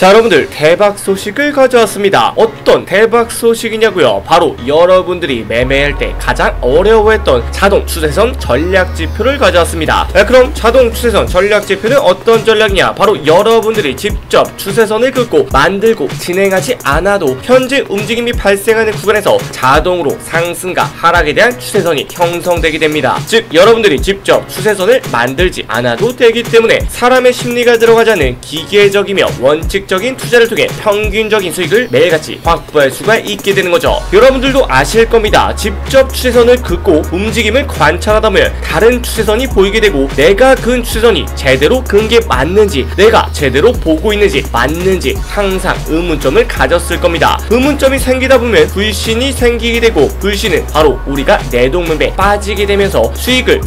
자, 여러분들 대박 소식을 가져왔습니다. 어떤 대박 소식이냐고요? 바로 여러분들이 매매할 때 가장 어려워했던 자동 추세선 전략 지표를 가져왔습니다. 그럼 자동 추세선 전략 지표는 어떤 전략이냐? 바로 여러분들이 직접 추세선을 긋고 만들고 진행하지 않아도 현재 움직임이 발생하는 구간에서 자동으로 상승과 하락에 대한 추세선이 형성되게 됩니다. 즉 여러분들이 직접 추세선을 만들지 않아도 되기 때문에 사람의 심리가 들어가지 않는 기계적이며 원칙적인 투자를 통해 평균적인 수익을 매일같이 확보할 수가 있게 되는 거죠. 여러분들도 아실 겁니다. 직접 추세선을 긋고 움직임을 관찰하다 보면 다른 추세선이 보이게 되고 내가 그은 추세선이 제대로 그은 게 맞는지, 내가 제대로 보고 있는지 맞는지 항상 의문점을 가졌을 겁니다. 의문점이 생기다 보면 불신이 생기게 되고, 불신은 바로 우리가 내동맥에 빠지게 되면서 수익을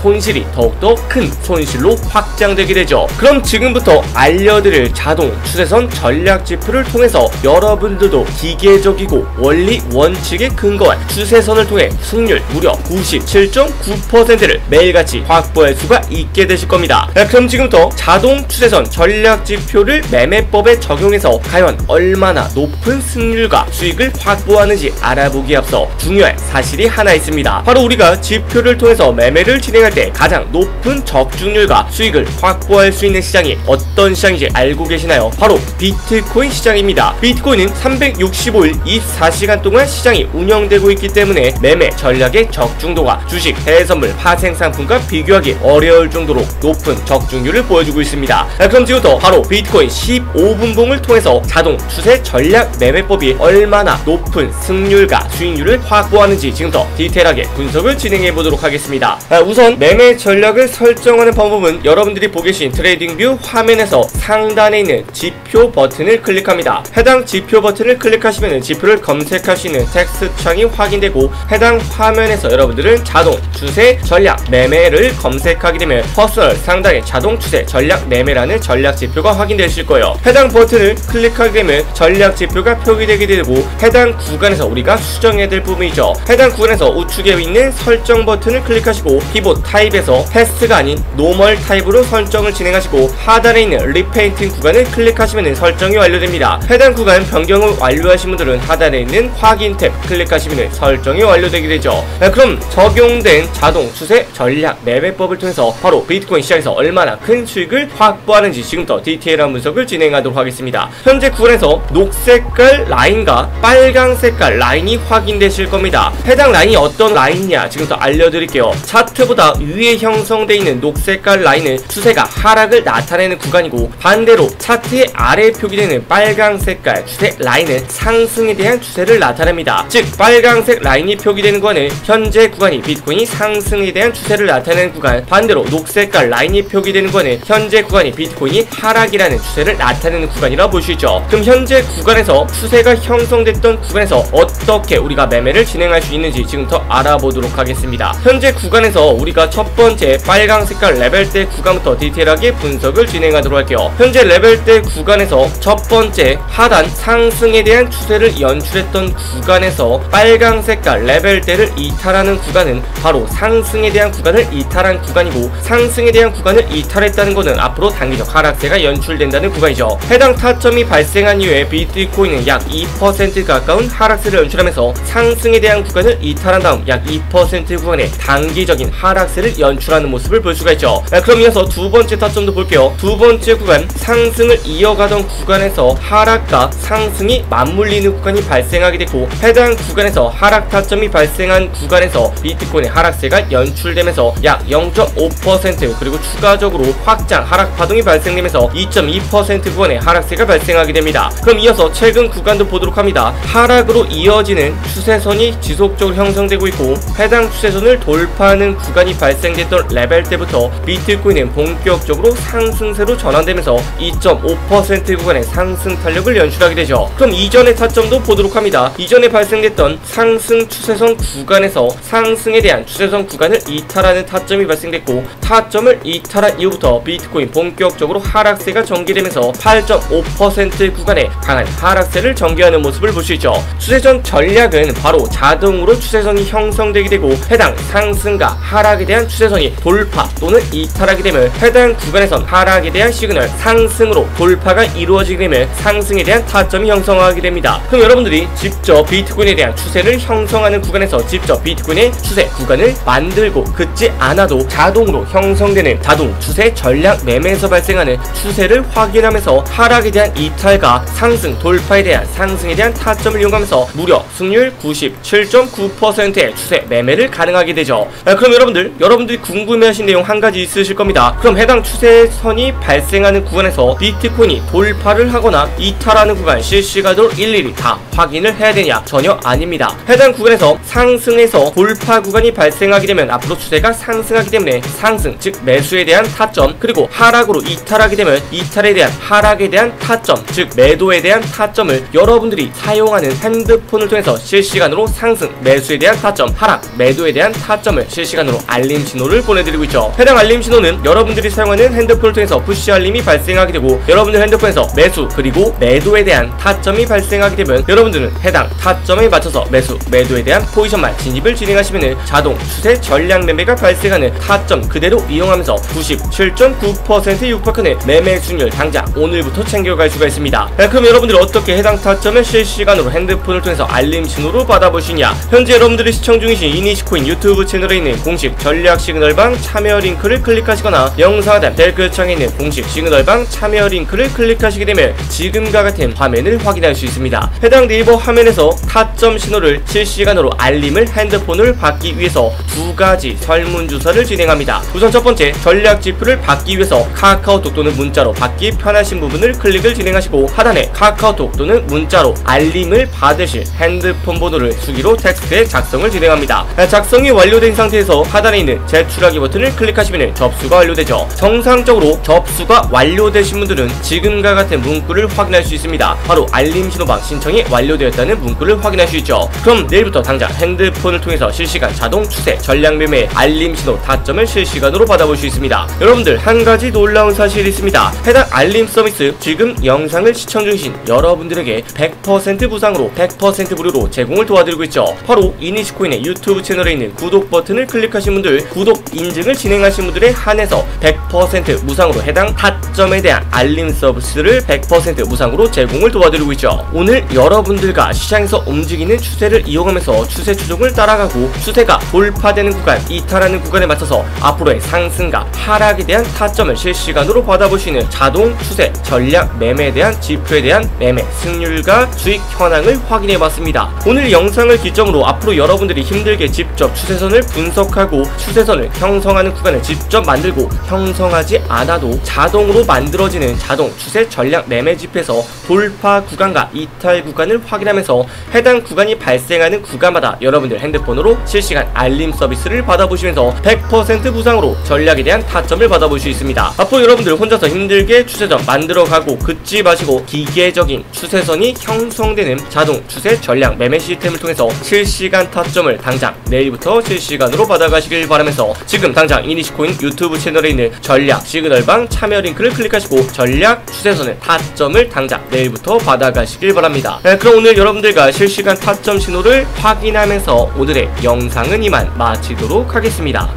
손실이 더욱더 큰 손실로 확장되게 되죠. 그럼 지금부터 알려드릴 자동 추세선 전략 지표를 통해서 여러분들도 기계적이고 원리 원칙에 근거한 추세선을 통해 승률 무려 97.9%를 매일같이 확보할 수가 있게 되실 겁니다. 그럼 지금부터 자동 추세선 전략 지표를 매매법에 적용해서 과연 얼마나 높은 승률과 수익을 확보하는지 알아보기에 앞서 중요한 사실이 하나 있습니다. 바로 우리가 지표를 통해서 매매를 진행할 때 가장 높은 적중률과 수익을 확보할 수 있는 시장이 어떤 시장인지 알고 계시나요? 바로 비트코인 시장입니다. 비트코인은 365일 24시간 동안 시장이 운영되고 있기 때문에 매매 전략의 적중도가 주식, 해외선물, 파생상품과 비교하기 어려울 정도로 높은 적중률을 보여주고 있습니다. 그럼 지금부터 바로 비트코인 15분봉을 통해서 자동 추세 전략 매매법이 얼마나 높은 승률과 수익률을 확보하는지 지금부터 디테일하게 분석을 진행해 보도록 하겠습니다. 우선 매매 전략을 설정하는 방법은 여러분들이 보고 계신 트레이딩뷰 화면에서 상단에 있는 지표 버튼을 클릭합니다. 해당 지표 버튼을 클릭하시면 지표를 검색할 수 있는 텍스트 창이 확인되고, 해당 화면에서 여러분들은 자동 추세 전략 매매를 검색하게 되면 퍼스널 상단에 자동 추세 전략 매매라는 전략 지표가 확인되실 거예요. 해당 버튼을 클릭하게 되면 전략 지표가 표기되게 되고, 해당 구간에서 우리가 수정해야 될 부분이죠. 해당 구간에서 우측에 있는 설정 버튼을 클릭하시고 키보드 타입에서 패스트가 아닌 노멀 타입으로 설정을 진행하시고, 하단에 있는 리페인팅 구간을 클릭하시면 설정이 완료됩니다. 해당 구간 변경을 완료하신 분들은 하단에 있는 확인 탭 클릭하시면 설정이 완료되게 되죠. 그럼 적용된 자동 추세 전략 매매법을 통해서 바로 비트코인 시장에서 얼마나 큰 수익을 확보하는지 지금부터 디테일한 분석을 진행하도록 하겠습니다. 현재 구간에서 녹색깔 라인과 빨강색깔 라인이 확인되실 겁니다. 해당 라인이 어떤 라인이냐 지금부터 알려드릴게요. 차트보다 위에 형성되어 있는 녹색깔 라인은 추세가 하락을 나타내는 구간이고, 반대로 차트의 아래에 표기되는 빨강색깔 추세 라인은 상승에 대한 추세를 나타냅니다. 즉 빨강색 라인이 표기되는 구간은 현재 구간이 비트코인이 상승에 대한 추세를 나타내는 구간, 반대로 녹색깔 라인이 표기되는 구간은 현재 구간이 비트코인이 하락이라는 추세를 나타내는 구간이라 볼 수 있죠. 그럼 현재 구간에서 추세가 형성됐던 구간에서 어떻게 우리가 매매를 진행할 수 있는지 지금부터 알아보도록 하겠습니다. 현재 구간에서 우리가 첫 번째 빨강색깔 레벨대 구간부터 디테일하게 분석을 진행하도록 할게요. 현재 레벨대 구간에서 첫 번째 하단 상승에 대한 추세를 연출했던 구간에서 빨강색깔 레벨대를 이탈하는 구간은 바로 상승에 대한 구간을 이탈한 구간이고, 상승에 대한 구간을 이탈했다는 것은 앞으로 단기적 하락세가 연출된다는 구간이죠. 해당 타점이 발생한 이후에 비트코인은 약 2% 가까운 하락세를 연출하면서 상승에 대한 구간을 이탈한 다음 약 2% 구간의 단기적인 하락세를 연출하는 모습을 볼 수가 있죠. 그럼 이어서 두 번째 타점도 볼게요. 두 번째 구간 상승을 이어가던 구간에서 하락과 상승이 맞물리는 구간이 발생하게 됐고, 해당 구간에서 하락 타점이 발생한 구간에서 비트코인의 하락세가 연출되면서 약 0.5% 그리고 추가적으로 확장 하락 파동이 발생되면서 2.2% 구간의 하락세가 발생하게 됩니다. 그럼 이어서 최근 구간도 보도록 합니다. 하락으로 이어지는 추세선이 지속적으로 형성되고 있고, 해당 추세선을 돌파하는 구간이 발생됐던 레벨 때부터 비트코인은 본격적으로 상승세로 전환되면서 2.5% 구간의 상승 탄력을 연출하게 되죠. 그럼 이전의 타점도 보도록 합니다. 이전에 발생됐던 상승 추세선 구간에서 상승에 대한 추세선 구간을 이탈하는 타점이 발생됐고, 타점을 이탈한 이후부터 비트코인 본격적으로 하락세가 전개되면서 8.5% 구간의 강한 하락세를 전개하는 모습을 볼 수 있죠. 추세선 전략은 바로 자동으로 추세선이 형성되게 되고, 해당 상승과 하락에 대한 추세선이 돌파 또는 이탈하게 되면 해당 구간에선 하락에 대한 시그널, 상승으로 돌파 돌파가 이루어지게 되면 상승에 대한 타점이 형성하게 됩니다. 그럼 여러분들이 직접 비트코인에 대한 추세를 형성하는 구간에서 직접 비트코인의 추세 구간을 만들고 긋지 않아도 자동으로 형성되는 자동 추세 전략 매매에서 발생하는 추세를 확인하면서 하락에 대한 이탈과 상승 돌파에 대한 상승에 대한 타점을 이용하면서 무려 승률 97.9%의 추세 매매를 가능하게 되죠. 그럼 여러분들이 궁금해하신 내용 한 가지 있으실 겁니다. 그럼 해당 추세선이 발생하는 구간에서 비트코인이 돌파를 하거나 이탈하는 구간 실시간으로 일일이 다 확인을 해야 되냐? 전혀 아닙니다. 해당 구간에서 상승에서 돌파 구간이 발생하게 되면 앞으로 추세가 상승하기 때문에 상승 즉 매수에 대한 타점, 그리고 하락으로 이탈하게 되면 이탈에 대한 하락에 대한 타점 즉 매도에 대한 타점을 여러분들이 사용하는 핸드폰을 통해서 실시간으로 상승 매수에 대한 타점, 하락 매도에 대한 타점을 실시간으로 알림 신호를 보내드리고 있죠. 해당 알림 신호는 여러분들이 사용하는 핸드폰을 통해서 푸시 알림이 발생하게 되고, 여러분들 핸드폰에서 매수 그리고 매도에 대한 타점이 발생하게 되면 여러분들은 해당 타점에 맞춰서 매수 매도에 대한 포지션만 진입을 진행하시면 자동 추세 전략 매매가 발생하는 타점 그대로 이용하면서 97.9%에 육박하는 매매 수익률 당장 오늘부터 챙겨갈 수가 있습니다. 그럼 여러분들이 어떻게 해당 타점을 실시간으로 핸드폰을 통해서 알림 신호로 받아보시냐? 현재 여러분들이 시청 중이신 이니시코인 유튜브 채널에 있는 공식 전략 시그널방 참여 링크를 클릭하시거나 영상 하단 댓글창에 있는 공식 시그널방 참여 링크를 클릭하시게 되면 지금과 같은 화면을 확인할 수 있습니다. 해당 네이버 화면에서 타점 신호를 실시간으로 알림을 핸드폰을 받기 위해서 두 가지 설문조사를 진행합니다. 우선 첫 번째, 전략 지표를 받기 위해서 카카오톡 또는 문자로 받기 편하신 부분을 클릭을 진행하시고, 하단에 카카오톡 또는 문자로 알림을 받으실 핸드폰 번호를 수기로 텍스트에 작성을 진행합니다. 작성이 완료된 상태에서 하단에 있는 제출하기 버튼을 클릭하시면 접수가 완료되죠. 정상적으로 접수가 완료되신 분들은 지금과 같은 문구를 확인할 수 있습니다. 바로 알림 신호방 신청이 완료되었다는 문구를 확인할 수 있죠. 그럼 내일부터 당장 핸드폰을 통해서 실시간 자동 추세 전략 매매 알림 신호 타점을 실시간으로 받아볼 수 있습니다. 여러분들 한 가지 놀라운 사실이 있습니다. 해당 알림 서비스 지금 영상을 시청 중이신 여러분들에게 100% 무상으로 100% 무료로 제공을 도와드리고 있죠. 바로 이니시코인의 유튜브 채널에 있는 구독 버튼을 클릭하신 분들, 구독 인증을 진행하신 분들에 한해서 100% 무상으로 해당 타점에 대한 알림 서비스를 100% 무상으로 제공을 도와드리고 있죠. 오늘 여러분들과 시장에서 움직이는 추세를 이용하면서 추세 추종을 따라가고 추세가 돌파되는 구간, 이탈하는 구간에 맞춰서 앞으로의 상승과 하락에 대한 타점을 실시간으로 받아볼 수 있는 자동 추세 전략 매매에 대한 지표에 대한 매매 승률과 수익 현황을 확인해봤습니다. 오늘 영상을 기점으로 앞으로 여러분들이 힘들게 직접 추세선을 분석하고 추세선을 형성하는 구간을 직접 만들고 형성하지 않아도 자동으로 만들어지는 자동 추세 전략 매매 지표에서 돌파 구간과 이탈 구간을 확인하면서 해당 구간이 발생하는 구간마다 여러분들 핸드폰으로 실시간 알림 서비스를 받아보시면서 100% 무상으로 전략에 대한 타점을 받아볼 수 있습니다. 앞으로 여러분들 혼자서 힘들게 추세선 만들어가고 긋지 마시고 기계적인 추세선이 형성되는 자동 추세 전략 매매 시스템을 통해서 실시간 타점을 당장 내일부터 실시간으로 받아가시길 바라면서 지금 당장 이니시코인 유튜브 채널에 있는 전략 시그널방 참여 링크를 클릭하시고 전략 추세선의 타점을 당장 내일부터 받아가시길 바랍니다. 그럼 오늘 여러분들과 실시간 타점 신호를 확인하면서 오늘의 영상은 이만 마치도록 하겠습니다.